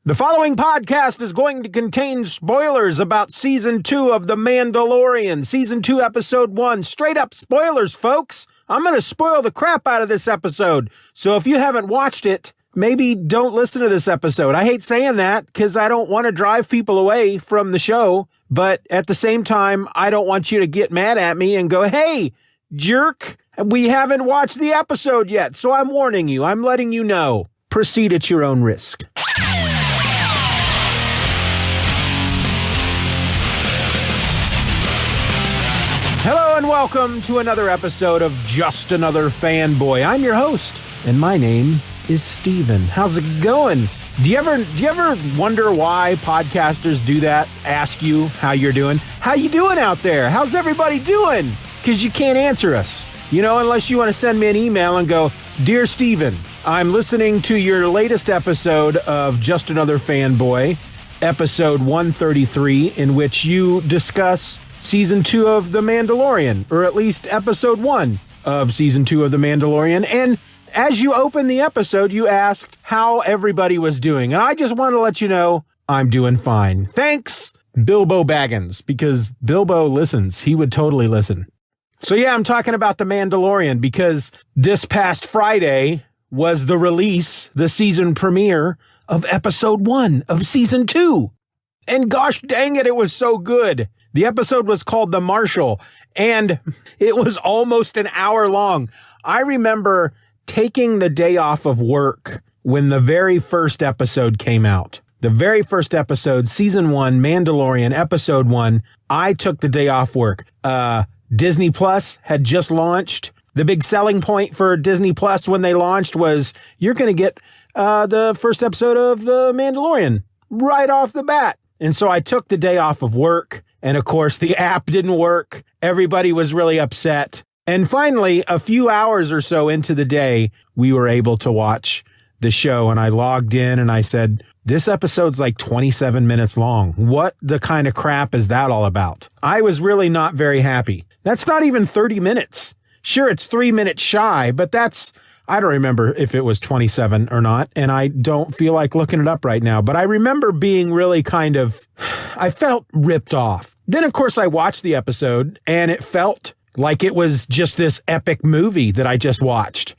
The following podcast is going to contain spoilers about Season 2 of The Mandalorian, Season 2, Episode 1. Straight up spoilers, folks. I'm going to spoil the crap out of this episode. So if you haven't watched it, maybe don't listen to this episode. I hate saying that because I don't want to drive people away from the show. But at the same time, I don't want you to get mad at me and go, hey, jerk, we haven't watched the episode yet. So I'm warning you. I'm letting you know. Proceed at your own risk. Hello and welcome to another episode of Just Another Fanboy. I'm your host, and my name is Steven. How's it going? Do you ever wonder why podcasters do that? Ask you how you're doing? How you doing out there? How's everybody doing? Because you can't answer us. You know, unless you want to send me an email and go, Dear Steven, I'm listening to your latest episode of Just Another Fanboy, episode 133, in which you discuss Season 2 of The Mandalorian, or at least Episode 1 of Season 2 of The Mandalorian. And as you open the episode, you asked how everybody was doing. And I just want to let you know I'm doing fine. Thanks, Bilbo Baggins, because Bilbo listens. He would totally listen. So yeah, I'm talking about The Mandalorian because this past Friday was the release, the season premiere of Episode 1 of Season 2. And gosh dang it, it was so good. The episode was called The Marshal, and it was almost an hour long. I remember taking the day off of work when the very first episode came out. The very first episode, Season 1, Mandalorian, Episode 1, I took the day off work. Disney Plus had just launched. The big selling point for Disney Plus when they launched was you're going to get the first episode of The Mandalorian right off the bat. And so I took the day off of work. And of course, the app didn't work. Everybody was really upset. And finally, a few hours or so into the day, we were able to watch the show. And I logged in and I said, this episode's like 27 minutes long. What the kind of crap is that all about? I was really not very happy. That's not even 30 minutes. Sure, it's 3 minutes shy, but I don't remember if it was 27 or not, and I don't feel like looking it up right now, but I remember being really I felt ripped off. Then, of course, I watched the episode, and it felt like it was just this epic movie that I just watched.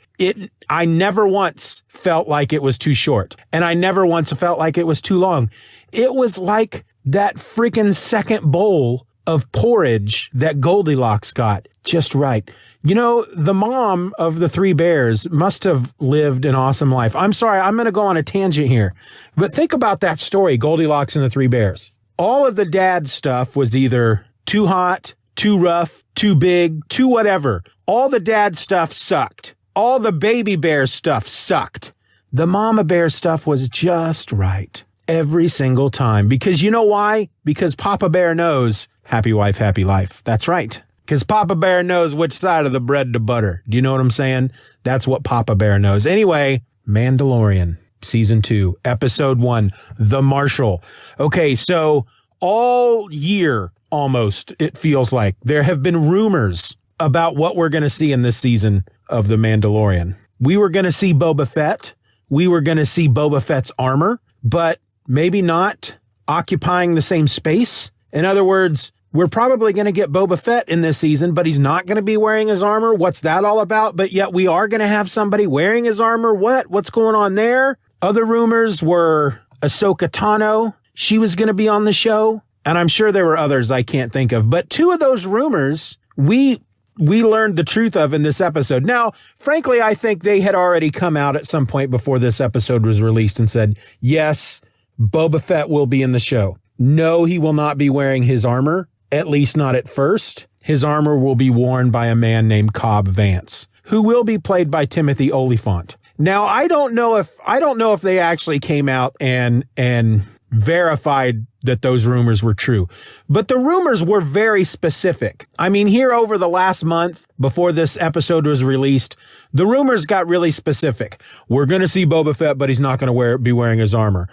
I never once felt like it was too short, and I never once felt like it was too long. It was like that freaking second bowl of porridge that Goldilocks got just right. You know, the mom of the three bears must have lived an awesome life. I'm sorry, I'm going to go on a tangent here. But think about that story, Goldilocks and the Three Bears. All of the dad stuff was either too hot, too rough, too big, too whatever. All the dad stuff sucked. All the baby bear stuff sucked. The mama bear stuff was just right every single time. Because you know why? Because Papa Bear knows happy wife, happy life. That's right. Because Papa Bear knows which side of the bread to butter. Do you know what I'm saying? That's what Papa Bear knows. Anyway, Mandalorian, Season 2, Episode 1, The Marshal. Okay, so all year, almost, it feels like, there have been rumors about what we're going to see in this season of The Mandalorian. We were going to see Boba Fett. We were going to see Boba Fett's armor, but maybe not occupying the same space. In other words, we're probably going to get Boba Fett in this season, but he's not going to be wearing his armor. What's that all about? But yet we are going to have somebody wearing his armor. What's going on there? Other rumors were Ahsoka Tano. She was going to be on the show. And I'm sure there were others I can't think of. But two of those rumors, we learned the truth of in this episode. Now, frankly, I think they had already come out at some point before this episode was released and said, yes, Boba Fett will be in the show. No, he will not be wearing his armor. At least not at first. His armor will be worn by a man named Cobb Vance, who will be played by Timothy Olyphant. Now, I don't know if they actually came out and verified that those rumors were true, but the rumors were very specific. I mean, here over the last month before this episode was released, the rumors got really specific. We're going to see Boba Fett, but he's not going to be wearing his armor.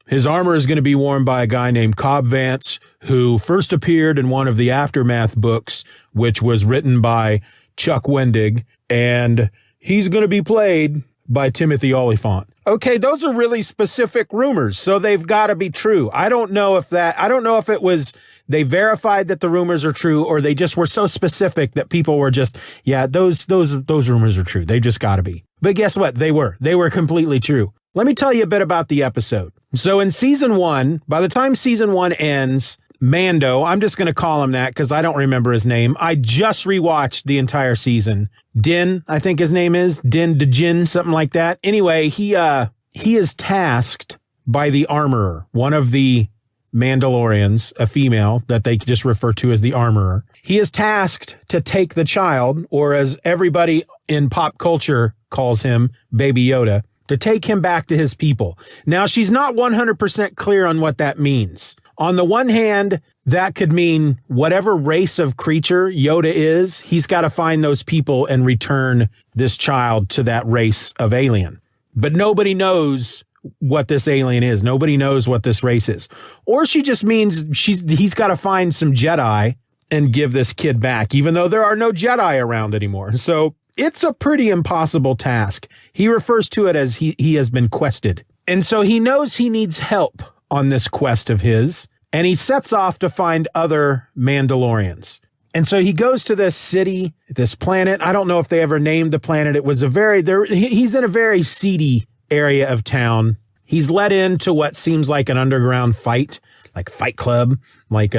His armor is going to be worn by a guy named Cobb Vance, who first appeared in one of the Aftermath books, which was written by Chuck Wendig, and he's going to be played by Timothy Olyphant. Okay, those are really specific rumors, so they've got to be true. I don't know if it was they verified that the rumors are true, or they just were so specific that people were just, yeah, those rumors are true. They just got to be. But guess what? They were completely true. Let me tell you a bit about the episode. So in season 1, by the time season 1 ends, Mando, I'm just going to call him that because I don't remember his name. I just rewatched the entire season. Din, I think his name is Din Djinn, something like that. Anyway, he is tasked by the armorer, one of the Mandalorians, a female that they just refer to as the armorer. He is tasked to take the child, or as everybody in pop culture calls him, Baby Yoda, to take him back to his people. Now, she's not 100% clear on what that means. On the one hand, that could mean whatever race of creature Yoda is, he's got to find those people and return this child to that race of alien. But nobody knows what this alien is. Nobody knows what this race is. Or she just means he's got to find some Jedi and give this kid back, even though there are no Jedi around anymore. So it's a pretty impossible task. He refers to it as he has been quested. And so he knows he needs help on this quest of his, and he sets off to find other Mandalorians. And so he goes to this city, this planet. I don't know if they ever named the planet. It was he's in a very seedy area of town. He's led into what seems like an underground fight, like Fight Club, like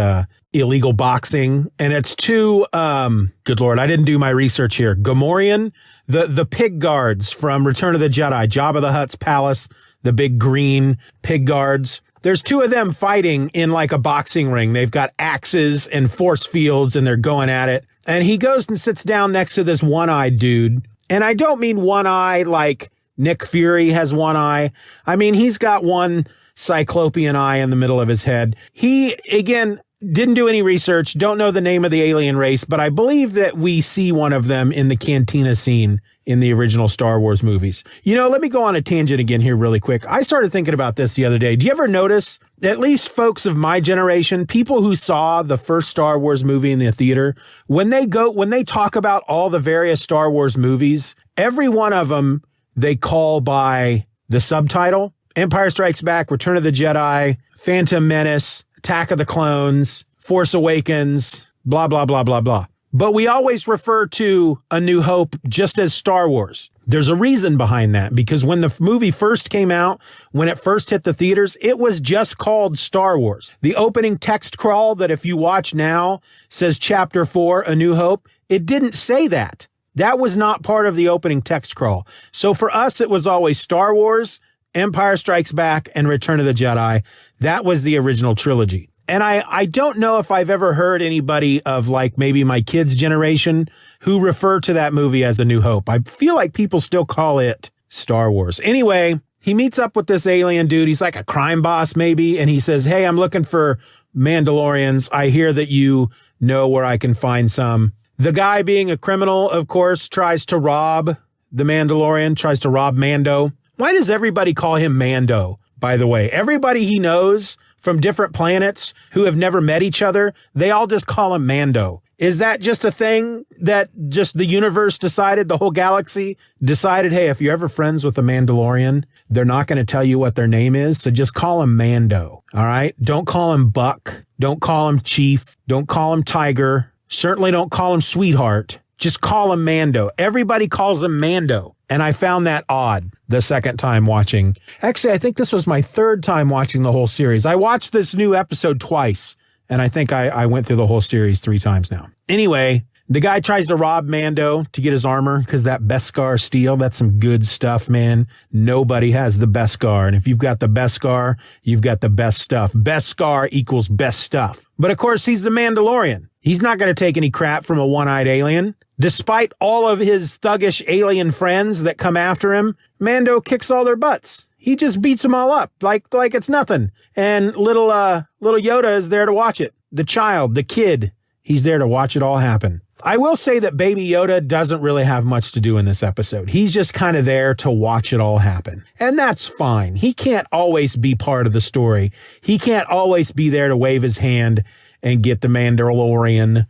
illegal boxing. And it's two, good Lord, I didn't do my research here. Gamorrean, the pig guards from Return of the Jedi, Jabba the Hutt's palace, the big green pig guards. There's two of them fighting in like a boxing ring. They've got axes and force fields and they're going at it. And he goes and sits down next to this one-eyed dude. And I don't mean one eye like Nick Fury has one eye. I mean, he's got one cyclopean eye in the middle of his head. He, again, didn't do any research, don't know the name of the alien race, but I believe that we see one of them in the cantina scene in the original Star Wars movies. You know, let me go on a tangent again here really quick. I started thinking about this the other day. Do you ever notice, at least folks of my generation, people who saw the first Star Wars movie in the theater, when they talk about all the various Star Wars movies, every one of them they call by the subtitle: Empire Strikes Back, Return of the Jedi, Phantom Menace, Attack of the Clones, Force Awakens, blah, blah, blah, blah, blah. But we always refer to A New Hope just as Star Wars. There's a reason behind that, because when the movie first came out, when it first hit the theaters, it was just called Star Wars. The opening text crawl that if you watch now says Chapter 4, A New Hope, it didn't say that. That was not part of the opening text crawl. So for us, it was always Star Wars, Empire Strikes Back, and Return of the Jedi. That was the original trilogy. And I don't know if I've ever heard anybody of like maybe my kids' generation who refer to that movie as A New Hope. I feel like people still call it Star Wars. Anyway, he meets up with this alien dude. He's like a crime boss maybe. And he says, hey, I'm looking for Mandalorians. I hear that you know where I can find some. The guy, being a criminal, of course, tries to rob the Mandalorian, tries to rob Mando. Why does everybody call him Mando, by the way? Everybody he knows from different planets who have never met each other, they all just call him Mando. Is that just a thing that just the universe decided, the whole galaxy decided, hey, if you're ever friends with a Mandalorian, they're not going to tell you what their name is, so just call him Mando, all right? Don't call him Buck. Don't call him Chief. Don't call him Tiger. Certainly don't call him Sweetheart. Just call him Mando. Everybody calls him Mando. And I found that odd the second time watching. Actually, I think this was my third time watching the whole series. I watched this new episode twice, and I think I went through the whole series 3 times now. Anyway, the guy tries to rob Mando to get his armor because that Beskar steel, that's some good stuff, man. Nobody has the Beskar. And if you've got the Beskar, you've got the best stuff. Beskar equals best stuff. But of course, he's the Mandalorian. He's not going to take any crap from a one-eyed alien. Despite all of his thuggish alien friends that come after him, Mando kicks all their butts. He just beats them all up like it's nothing. And little Yoda is there to watch it. The child, the kid, he's there to watch it all happen. I will say that Baby Yoda doesn't really have much to do in this episode. He's just kind of there to watch it all happen. And that's fine. He can't always be part of the story. He can't always be there to wave his hand and get the Mandalorian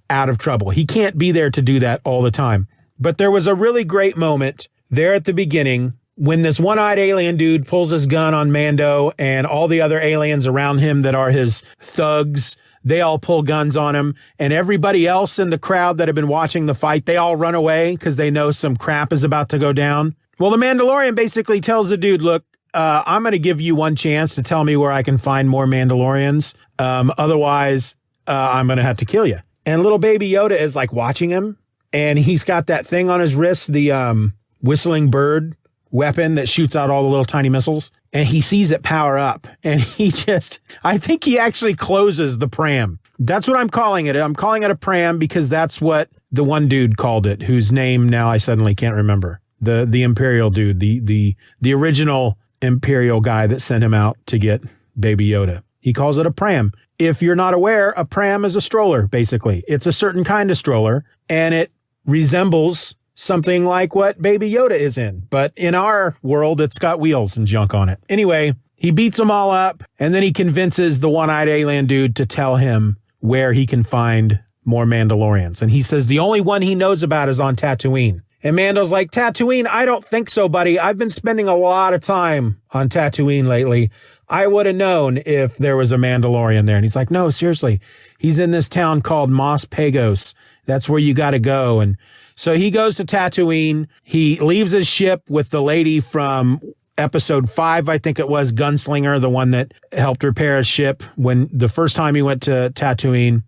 out of trouble. He can't be there to do that all the time. But there was a really great moment there at the beginning, when this one-eyed alien dude pulls his gun on Mando and all the other aliens around him that are his thugs, they all pull guns on him, and everybody else in the crowd that have been watching the fight, they all run away because they know some crap is about to go down. Well, the Mandalorian basically tells the dude, look, I'm going to give you one chance to tell me where I can find more Mandalorians. Otherwise, I'm going to have to kill you. And little baby Yoda is like watching him, and he's got that thing on his wrist, the whistling bird weapon that shoots out all the little tiny missiles. And he sees it power up, and I think he actually closes the Pram. That's what I'm calling it. I'm calling it a Pram because that's what the one dude called it, whose name now I suddenly can't remember. The Imperial dude, the original Imperial guy that sent him out to get Baby Yoda. He calls it a Pram. If you're not aware, a Pram is a stroller, basically. It's a certain kind of stroller, and it resembles something like what Baby Yoda is in. But in our world, it's got wheels and junk on it. Anyway, he beats them all up, and then he convinces the one-eyed alien dude to tell him where he can find more Mandalorians. And he says the only one he knows about is on Tatooine. And Mando's like, Tatooine? I don't think so, buddy. I've been spending a lot of time on Tatooine lately. I would have known if there was a Mandalorian there. And he's like, no, seriously. He's in this town called Mos Pagos. That's where you got to go. And so he goes to Tatooine. He leaves his ship with the lady from episode 5, I think it was, Gunslinger, the one that helped repair his ship when the first time he went to Tatooine.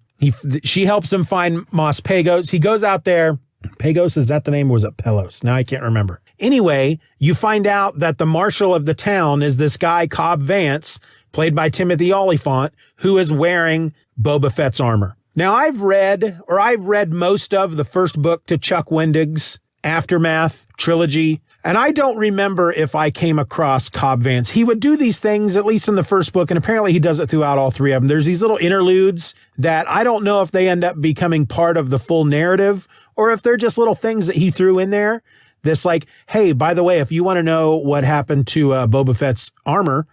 She helps him find Mos Pagos. He goes out there. Pagos, is that the name, or was it Pelos? Now I can't remember. Anyway, you find out that the marshal of the town is this guy, Cobb Vance, played by Timothy Olyphant, who is wearing Boba Fett's armor. Now, I've read most of the first book to Chuck Wendig's Aftermath trilogy, and I don't remember if I came across Cobb Vance. He would do these things, at least in the first book, and apparently he does it throughout all 3 of them. There's these little interludes that I don't know if they end up becoming part of the full narrative, or if they're just little things that he threw in there. This like, hey, by the way, if you want to know what happened to Boba Fett's armor,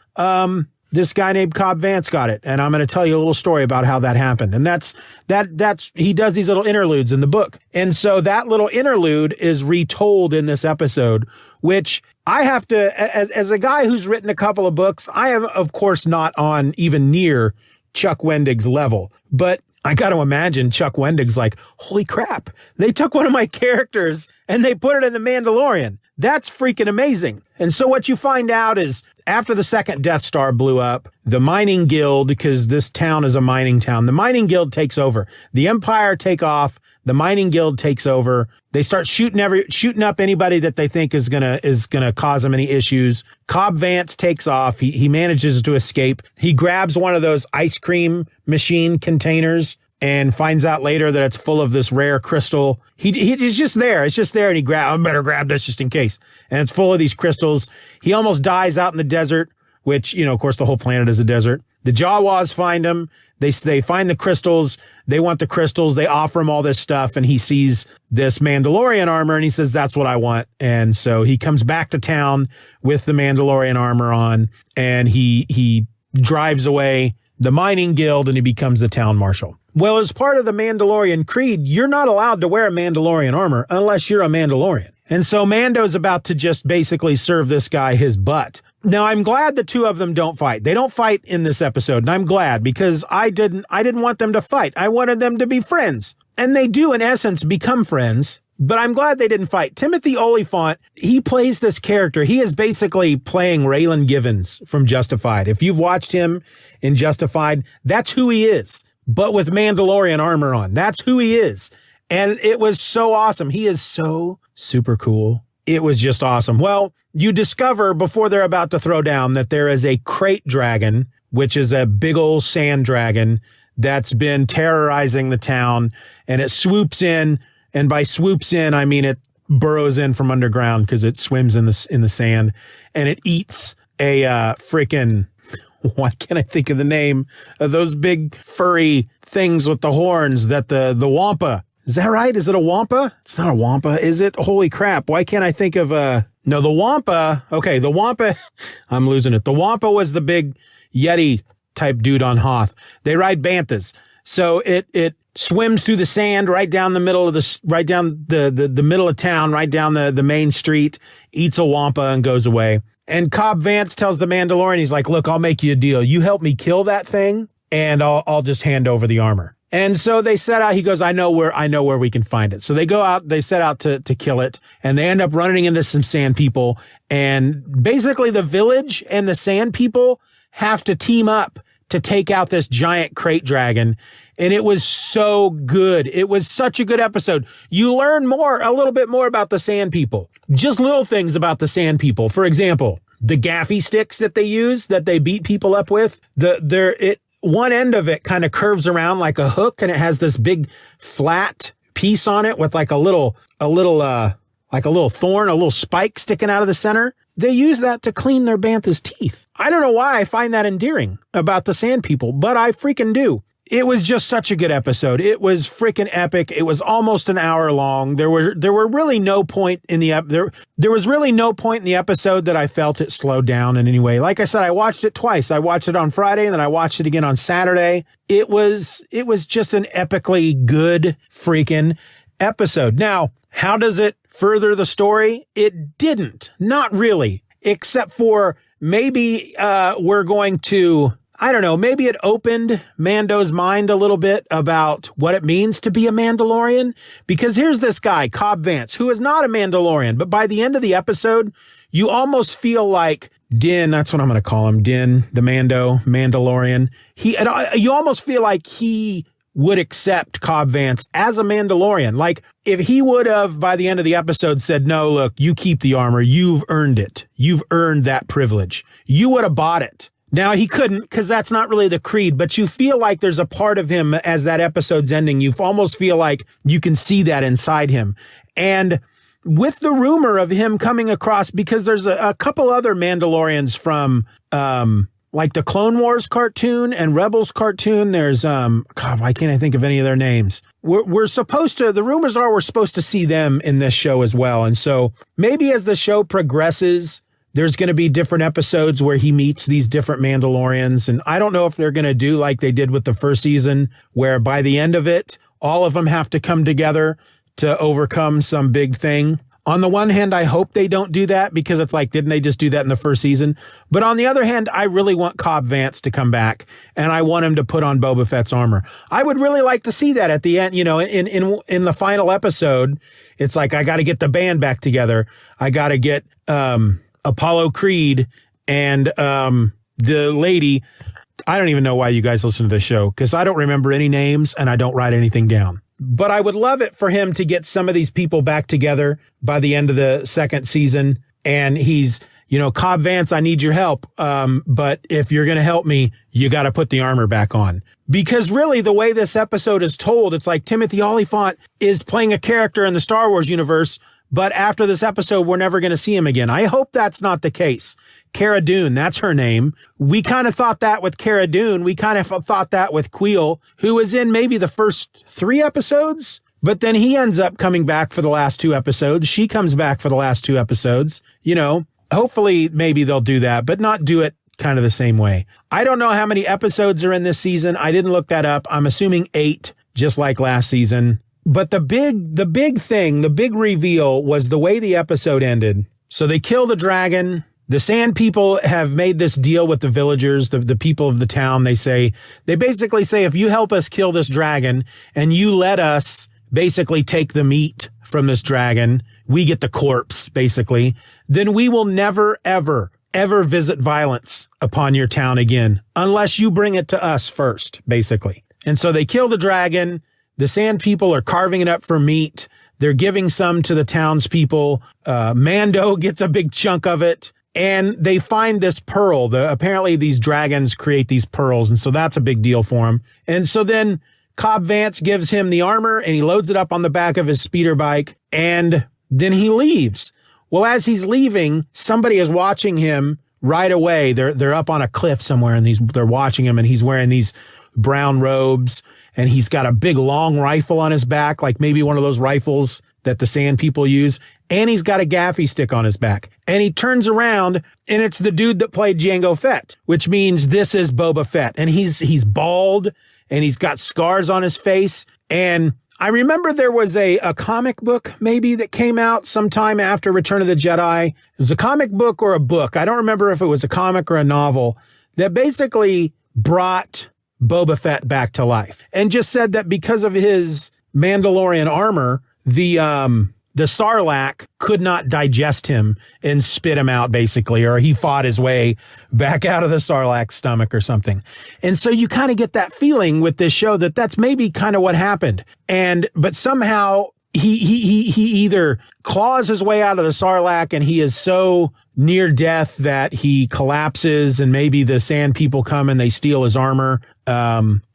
this guy named Cobb Vance got it. And I'm going to tell you a little story about how that happened. And that's, he does these little interludes in the book. And so that little interlude is retold in this episode, which I have to, as a guy who's written a couple of books, I am, of course, not on even near Chuck Wendig's level, but I got to imagine Chuck Wendig's like, holy crap, they took one of my characters and they put it in The Mandalorian. That's freaking amazing. And so what you find out is after the second Death Star blew up, the mining guild, because this town is a mining town, the mining guild takes over. The Empire take off. The mining guild takes over. They start shooting up anybody that they think is gonna cause them any issues. Cobb Vance takes off. He manages to escape. He grabs one of those ice cream machine containers and finds out later that it's full of this rare crystal. He's just there. It's just there, and I better grab this just in case. And it's full of these crystals. He almost dies out in the desert, which, of course, the whole planet is a desert. The Jawas find him. They find the crystals. They want the crystals. They offer him all this stuff, and he sees this Mandalorian armor, and he says, that's what I want. And so he comes back to town with the Mandalorian armor on, and he drives away the mining guild, and he becomes the town marshal. Well, as part of the Mandalorian creed, you're not allowed to wear Mandalorian armor unless you're a Mandalorian. And so Mando's about to just basically serve this guy his butt. Now, I'm glad the two of them don't fight. They don't fight in this episode, and I'm glad, because I didn't want them to fight. I wanted them to be friends. And they do, in essence, become friends, but I'm glad they didn't fight. Timothy Olyphant, he plays this character. He is basically playing Raylan Givens from Justified. If you've watched him in Justified, that's who he is, but with Mandalorian armor on. That's who he is. And it was so awesome. He is so super cool. It was just awesome. Well, you discover before they're about to throw down that there is a crate dragon, which is a big old sand dragon that's been terrorizing the town, and it swoops in. And by swoops in, I mean it burrows in from underground because it swims in the sand, and it eats a freaking, why can't I think of the name of those big furry things with the horns that the Wampa. Is that right? Is it a Wampa? It's not a Wampa, is it? Holy crap. Why can't I think of no, the Wampa. Okay, the Wampa. I'm losing it. The Wampa was the big Yeti type dude on Hoth. They ride banthas. So it swims through the sand right down the middle of the middle of town, right down the main street, eats a Wampa and goes away. And Cobb Vance tells the Mandalorian, he's like, look, I'll make you a deal. You help me kill that thing and I'll just hand over the armor. And so they set out. He goes, I know where we can find it. So they go out, they set out to kill it, and they end up running into some sand people. And basically the village and the sand people have to team up to take out this giant crate dragon. And it was so good. It was such a good episode. You learn a little bit more about the sand people. Just little things about the sand people. For example, the gaffy sticks that they use, that they beat people up with, one end of it kind of curves around like a hook, and it has this big flat piece on it with like a little thorn, a little spike sticking out of the center. They use that to clean their bantha's teeth. I don't know why I find that endearing about the sand people, but I freaking do. It was just such a good episode. It was freaking epic. It was almost an hour long. There were really no point in the there was really no point in the episode that I felt it slowed down in any way. Like I said, I watched it twice. I watched it on Friday and then I watched it again on Saturday. It was just an epically good freaking episode. Now, how does it further the story? It didn't. Not really. Except for maybe we're going to, I don't know, maybe it opened Mando's mind a little bit about what it means to be a Mandalorian. Because here's this guy, Cobb Vance, who is not a Mandalorian, but by the end of the episode, you almost feel like Din, that's what I'm going to call him, Din, the Mandalorian. You almost feel like he would accept Cobb Vance as a Mandalorian. Like, if he would have, by the end of the episode, said, no, look, you keep the armor. You've earned it. You've earned that privilege. You would have bought it. Now, he couldn't, because that's not really the creed, but you feel like there's a part of him as that episode's ending. You almost feel like you can see that inside him. And with the rumor of him coming across, because there's a couple other Mandalorians from, like the Clone Wars cartoon and Rebels cartoon. There's, God, why can't I think of any of their names? We're supposed to, the rumors are we're supposed to see them in this show as well. And so maybe as the show progresses, there's going to be different episodes where he meets these different Mandalorians. And I don't know if they're going to do like they did with the first season, where by the end of it, all of them have to come together to overcome some big thing. On the one hand, I hope they don't do that, because it's like, didn't they just do that in the first season? But on the other hand, I really want Cobb Vance to come back, and I want him to put on Boba Fett's armor. I would really like to see that at the end, in the final episode. It's like, I got to get the band back together. I got to get, Apollo Creed and the lady. I don't even know why you guys listen to this show, because I don't remember any names and I don't write anything down. But I would love it for him to get some of these people back together by the end of the second season. And he's, Cobb Vance, I need your help. But if you're going to help me, you got to put the armor back on. Because really, the way this episode is told, it's like Timothy Olyphant is playing a character in the Star Wars universe, but after this episode, we're never going to see him again. I hope that's not the case. Cara Dune, that's her name. We kind of thought that with Cara Dune. We kind of thought that with Queel, who was in maybe the first 3 episodes, but then he ends up coming back for the last 2 episodes. She comes back for the last 2 episodes. Hopefully maybe they'll do that, but not do it kind of the same way. I don't know how many episodes are in this season. I didn't look that up. I'm assuming 8, just like last season. But the big thing, the big reveal was the way the episode ended. So they kill the dragon. The sand people have made this deal with the villagers, the people of the town. They basically say, if you help us kill this dragon and you let us basically take the meat from this dragon, we get the corpse, basically, then we will never, ever, ever visit violence upon your town again, unless you bring it to us first, basically. And so they kill the dragon. The sand people are carving it up for meat. They're giving some to the townspeople. Mando gets a big chunk of it, and they find this pearl. Apparently these dragons create these pearls, and so that's a big deal for him. And so then Cobb Vance gives him the armor, and he loads it up on the back of his speeder bike, and then he leaves. Well, as he's leaving, somebody is watching him right away. They're up on a cliff somewhere, and they're watching him, and he's wearing these brown robes. And he's got a big long rifle on his back, like maybe one of those rifles that the sand people use. And he's got a gaffy stick on his back. And he turns around, and it's the dude that played Jango Fett, which means this is Boba Fett. And he's bald, and he's got scars on his face. And I remember there was a comic book maybe that came out sometime after Return of the Jedi. It was a comic book or a book. I don't remember if it was a comic or a novel that basically brought Boba Fett back to life and just said that because of his Mandalorian armor, the Sarlacc could not digest him and spit him out, basically, or he fought his way back out of the Sarlacc's stomach or something. And so you kind of get that feeling with this show that that's maybe kind of what happened. But somehow he either claws his way out of the Sarlacc and he is so near death that he collapses and maybe the sand people come and they steal his armor.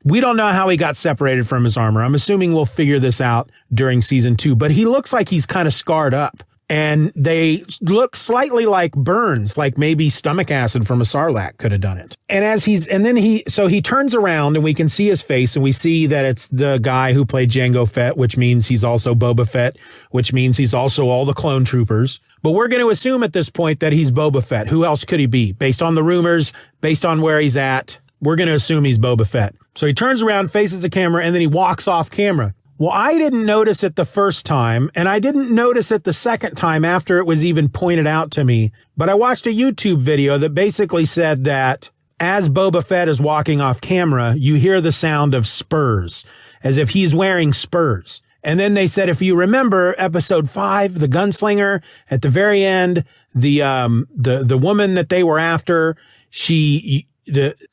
We don't know how he got separated from his armor. I'm assuming we'll figure this out during season 2, but he looks like he's kind of scarred up and they look slightly like burns, like maybe stomach acid from a Sarlacc could have done it. And he turns around and we can see his face and we see that it's the guy who played Jango Fett, which means he's also Boba Fett, which means he's also all the clone troopers. But we're going to assume at this point that he's Boba Fett. Who else could he be? Based on the rumors, based on where he's at, we're going to assume he's Boba Fett. So he turns around, faces the camera, and then he walks off camera. Well, I didn't notice it the first time, and I didn't notice it the second time after it was even pointed out to me. But I watched a YouTube video that basically said that as Boba Fett is walking off camera, you hear the sound of spurs, as if he's wearing spurs. And then they said, if you remember episode 5, the gunslinger, at the very end, the woman that they were after,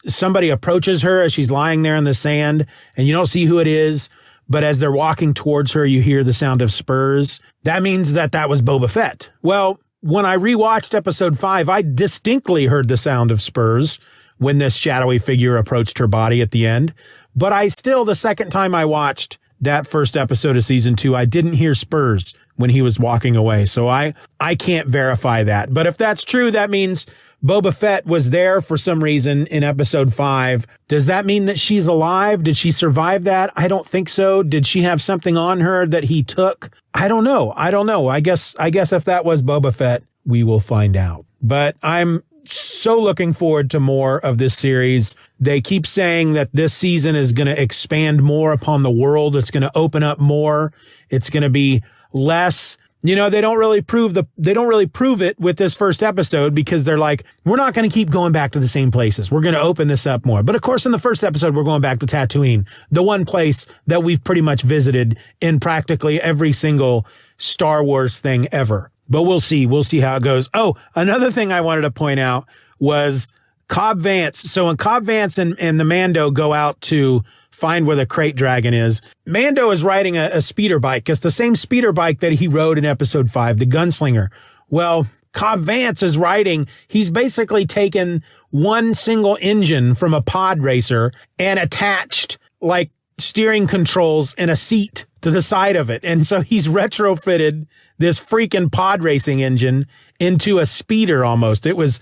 somebody approaches her as she's lying there in the sand and you don't see who it is. But as they're walking towards her, you hear the sound of spurs. That means that was Boba Fett. Well, when I rewatched episode 5, I distinctly heard the sound of spurs when this shadowy figure approached her body at the end. But the second time I watched that first episode of season 2, I didn't hear spurs when he was walking away. So I can't verify that. But if that's true, that means Boba Fett was there for some reason in episode 5. Does that mean that she's alive? Did she survive that? I don't think so. Did she have something on her that he took? I don't know. I guess if that was Boba Fett, we will find out. But I'm so looking forward to more of this series. They keep saying that this season is going to expand more upon the world. It's going to open up more. It's going to be less. They don't really prove it with this first episode because they're like, we're not going to keep going back to the same places. We're going to open this up more. But of course, in the first episode, we're going back to Tatooine, the one place that we've pretty much visited in practically every single Star Wars thing ever. But we'll see. We'll see how it goes. Oh, another thing I wanted to point out was Cobb Vance. So when Cobb Vance and the Mando go out to find where the crate dragon is, Mando is riding a speeder bike. It's the same speeder bike that he rode in episode 5, the gunslinger. Well, Cobb Vance is riding. He's basically taken one single engine from a pod racer and attached like steering controls and a seat to the side of it. And so he's retrofitted this freaking pod racing engine into a speeder almost. It was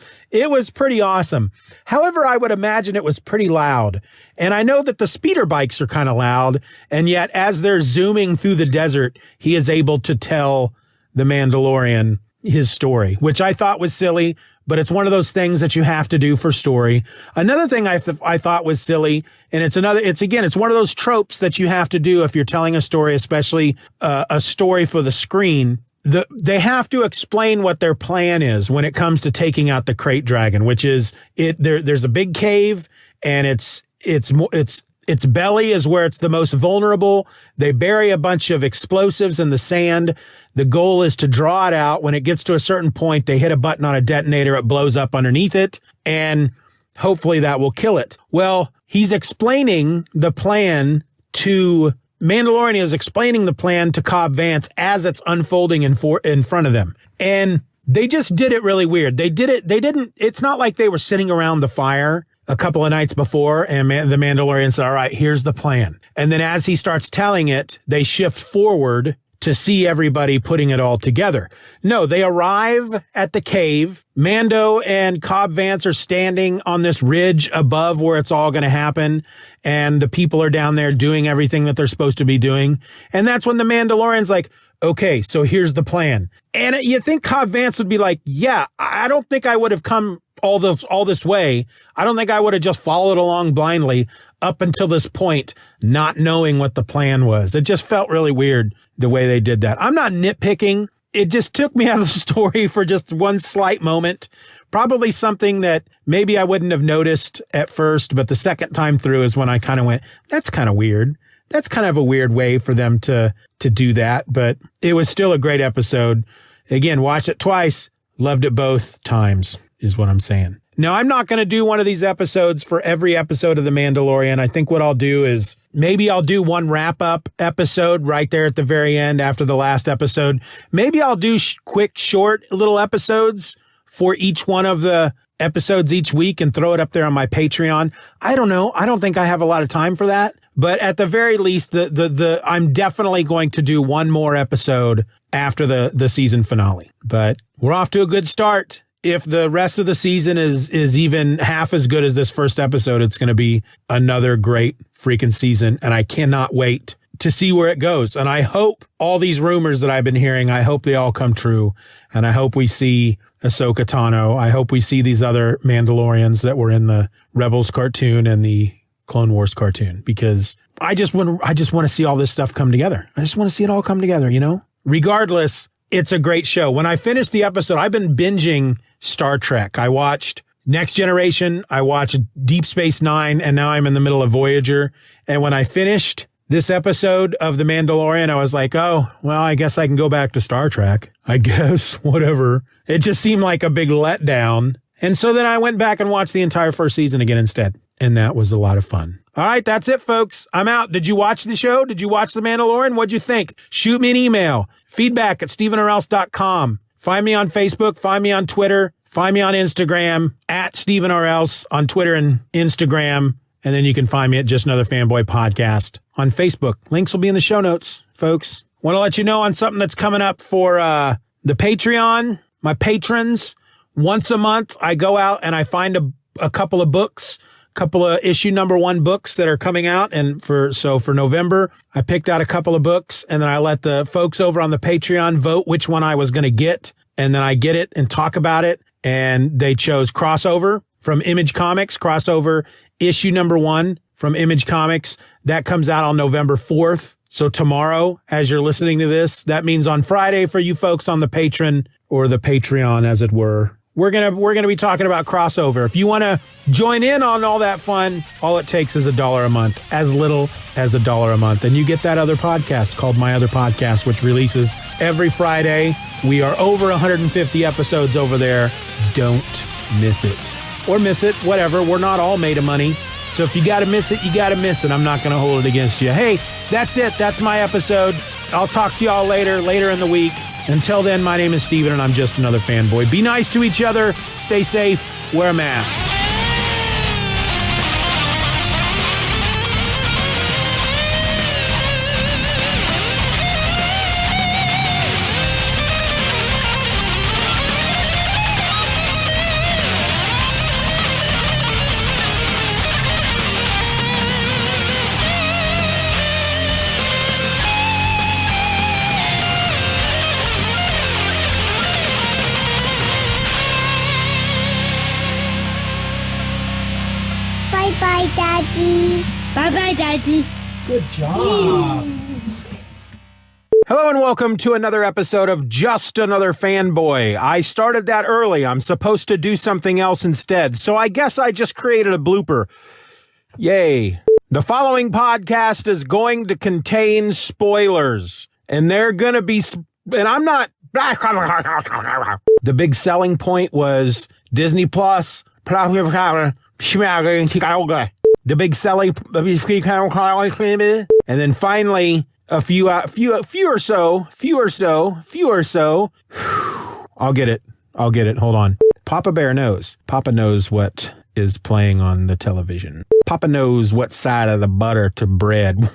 pretty awesome. However, I would imagine it was pretty loud. And I know that the speeder bikes are kind of loud. And yet as they're zooming through the desert, he is able to tell the Mandalorian his story, which I thought was silly, but it's one of those things that you have to do for story. Another thing I thought was silly, and it's one of those tropes that you have to do if you're telling a story, especially a story for the screen. They have to explain what their plan is when it comes to taking out the crate dragon, which is there's a big cave and its belly is where it's the most vulnerable. They bury a bunch of explosives in the sand. The goal is to draw it out. When it gets to a certain point, they hit a button on a detonator. It blows up underneath it, and hopefully that will kill it. Well, he's explaining the plan to Mandalorian is explaining the plan to Cobb Vance as it's unfolding in front of them. And they just did it really weird. It's not like they were sitting around the fire a couple of nights before and the Mandalorian said, all right, here's the plan. And then as he starts telling it, they shift forward to see everybody putting it all together. No, they arrive at the cave. Mando and Cobb Vance are standing on this ridge above where it's all going to happen. And the people are down there doing everything that they're supposed to be doing. And that's when the Mandalorian's like, okay, so here's the plan. And you think Cobb Vance would be like, yeah, I don't think I would have come all this way. I don't think I would have just followed along blindly up until this point, not knowing what the plan was. It just felt really weird the way they did that. I'm not nitpicking. It just took me out of the story for just one slight moment. Probably something that maybe I wouldn't have noticed at first, but the second time through is when I kind of went, that's kind of weird. That's kind of a weird way for them to do that, but it was still a great episode. Again, watched it twice, loved it both times, is what I'm saying. Now, I'm not going to do one of these episodes for every episode of The Mandalorian. I think what I'll do is maybe I'll do one wrap-up episode right there at the very end after the last episode. Maybe I'll do quick, short little episodes for each one of the episodes each week and throw it up there on my Patreon. I don't know. I don't think I have a lot of time for that. But at the very least, I'm definitely going to do one more episode after the season finale. But we're off to a good start. If the rest of the season is even half as good as this first episode, it's going to be another great freaking season. And I cannot wait to see where it goes. And I hope all these rumors that I've been hearing, I hope they all come true. And I hope we see Ahsoka Tano. I hope we see these other Mandalorians that were in the Rebels cartoon and the Clone Wars cartoon, because I just want to see all this stuff come together. I just want to see it all come together, you know? Regardless, it's a great show. When I finished the episode, I've been binging Star Trek. I watched Next Generation, I watched Deep Space Nine, and now I'm in the middle of Voyager. And when I finished this episode of The Mandalorian, I was like, oh, well, I guess I can go back to Star Trek. I guess, whatever. It just seemed like a big letdown. And so then I went back and watched the entire first season again instead. And that was a lot of fun. All right, that's it, folks. I'm out. Did you watch the show? Did you watch The Mandalorian? What'd you think? Shoot me an email. feedback@StephenOrElse.com. Find me on Facebook. Find me on Twitter. Find me on Instagram @StephenOrElse on Twitter and Instagram. And then you can find me at Just Another Fanboy Podcast on Facebook. Links will be in the show notes, folks. Want to let you know on something that's coming up for the Patreon, my patrons. Once a month, I go out and I find a couple of books, couple of issue number 1 books that are coming out. And for November, I picked out a couple of books, and then I let the folks over on the Patreon vote which one I was going to get. And then I get it and talk about it. And they chose Crossover from Image Comics, Crossover issue number 1 from Image Comics. That comes out on November 4th. So tomorrow, as you're listening to this, that means on Friday for you folks on the Patreon, or the Patreon, as it were. We're gonna be talking about Crossover. If you want to join in on all that fun, all it takes is $1 a month, as little as $1 a month, and you get that other podcast called My Other Podcast, which releases every Friday. We are over 150 episodes over there. Don't miss it, or miss it, whatever. We're not all made of money, so if you got to miss it, you got to miss it. I'm not going to hold it against you. Hey, that's it. That's my episode. I'll talk to y'all later in the week. Until then, my name is Steven, and I'm just another fanboy. Be nice to each other, stay safe, wear a mask. Bye-bye, Daddy. Bye-bye, Daddy. Good job. Hello and welcome to another episode of Just Another Fanboy. I started that early. I'm supposed to do something else instead, so I guess I just created a blooper. Yay. The following podcast is going to contain spoilers, and they're going to be... And I'm not... The big selling point was Disney Plus... The big selling, and then finally a few or so. I'll get it. Hold on. Papa Bear knows. Papa knows what is playing on the television. Papa knows what side of the butter to bread.